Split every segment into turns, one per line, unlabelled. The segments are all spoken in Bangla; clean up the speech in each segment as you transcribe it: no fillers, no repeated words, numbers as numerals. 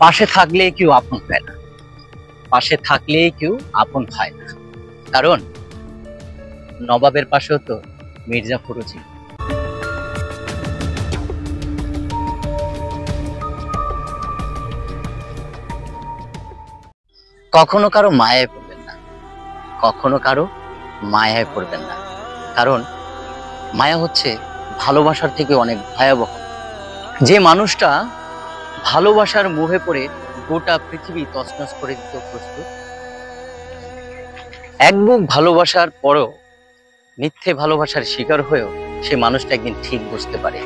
পাশে থাকলে কেউ আপন হয় না, পাশে থাকলে কেউ আপন হয় না। কারণ নবাবের পাশেও তো মির্জাফরও ছিল। কখনো কারো মায়ায় পড়বেন না, কখনো কারো মায়ায় পড়বেন না। কারণ মায়া হচ্ছে ভালোবাসার থেকে অনেক ভয়াবহ। যে মানুষটা ভালোবাসার মোহে পড়ে গোটা পৃথিবী তছনছ করে দিতে প্রস্তুত, এক বুক ভালোবাসার পরও মিথ্যে ভালোবাসার শিকার হয়েও সে মানুষটা একদিন ঠিক বুঝতে পারে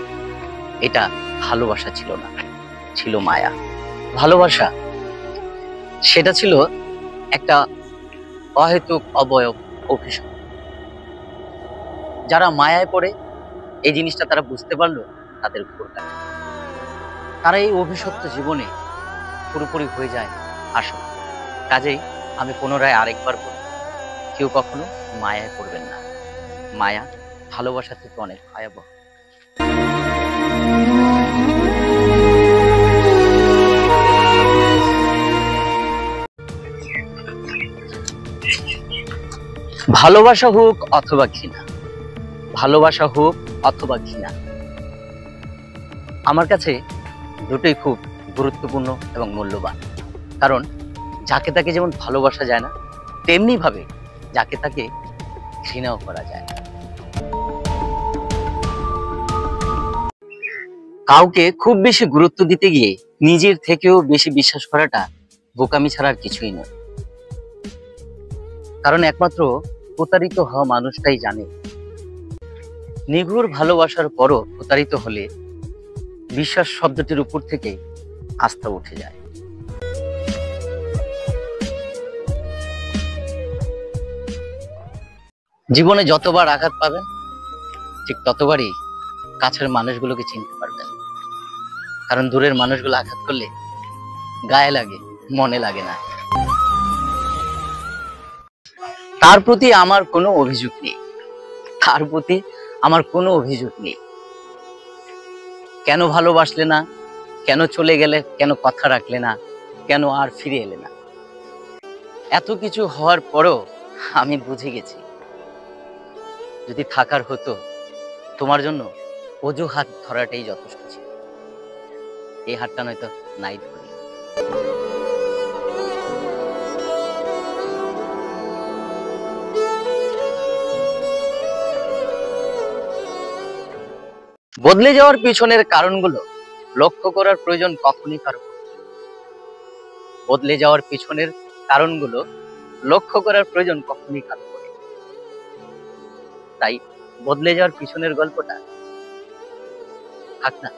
এটা ভালোবাসা ছিল না, ছিল মায়া। ভালোবাসা সেটা ছিল একটা অহেতুক অবয়ব, অভিশাপ। যারা মায়ায় পড়ে এই জিনিসটা তারা বুঝতে পারলো, তাদের উপর তারা এই অভিশপ্ত জীবনে পুরোপুরি হয়ে যায় আসল। কাজেই আমি পুনরায় আরেকবার বলি, কেউ কখনো মায়ায় পড়বেন না। মায়া ভালোবাসা থেকে অনেক ভয়াবহ। ভালোবাসা হোক অথবা ঘৃণা, ভালোবাসা হোক অথবা ঘৃণা, আমার কাছে দুটোই খুব গুরুত্বপূর্ণ এবং মূল্যবান। কারণ যাকে তাকে যেমন ভালোবাসা যায় না, তেমনি ভাবে যাকে তাকে ঘৃণাও করা যায় না। কাউকে খুব বেশি গুরুত্ব দিতে গিয়ে নিজের থেকেও বেশি বিশ্বাস করাটা বোকামি ছাড়ার কিছুই নয়। কারণ একমাত্র প্রতারিত হওয়া মানুষটাই জানে, নিগুড় ভালোবাসার পরও প্রতারিত হলে বিশ্বাস শব্দটির উপর থেকে আস্থা উঠে যায়। জীবনে যতবার আঘাত পাবেন, ঠিক ততবারই কাছের মানুষগুলোকে চিনতে পারবেন। কারণ দূরের মানুষগুলো আঘাত করলে গায়ে লাগে, মনে লাগে না। তার প্রতি আমার কোনো অভিযোগ নেই, তার প্রতি আমার কোনো অভিযোগ নেই। কেন ভালোবাসলে না, কেন চলে গেলে, কেন কথা রাখলে না, কেন আর ফিরে এলে না? এত কিছু হওয়ার পরও আমি বুঝে গেছি, যদি থাকার হতো তোমার জন্য অজুহাত ধরাটাই যথেষ্ট ছিল। এই হাতটা নয়তো নাই ধরি। বদলে যাওয়ার পিছনের কারণগুলো লক্ষ্য করার প্রয়োজন কখনই কারো। বদলে যাওয়ার পিছনের কারণগুলো লক্ষ্য করার প্রয়োজন কখনই কারো। তাই বদলে যাওয়ার পিছনের গল্পটা থাক না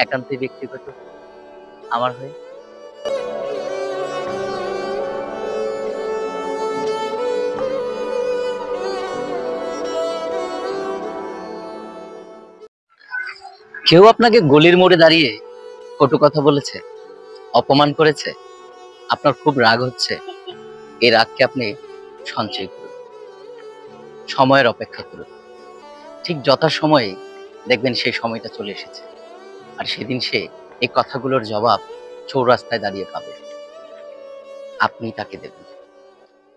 একান্তই ব্যক্তিগত আমার হয়ে। কেউ আপনাকে গলির মোড়ে দাঁড়িয়ে কটু কথা বলেছে, অপমান করেছে, আপনার খুব রাগ হচ্ছে, এই রাগকে আপনি সঞ্চয় করুন, সময়ের অপেক্ষা করুন। ঠিক যথাসময়ে দেখবেন সেই সময়টা চলে এসেছে, আর সেদিন সে এই কথাগুলোর জবাব চৌরাস্তায় দাঁড়িয়ে পাবে, আপনি তাকে দেবেন।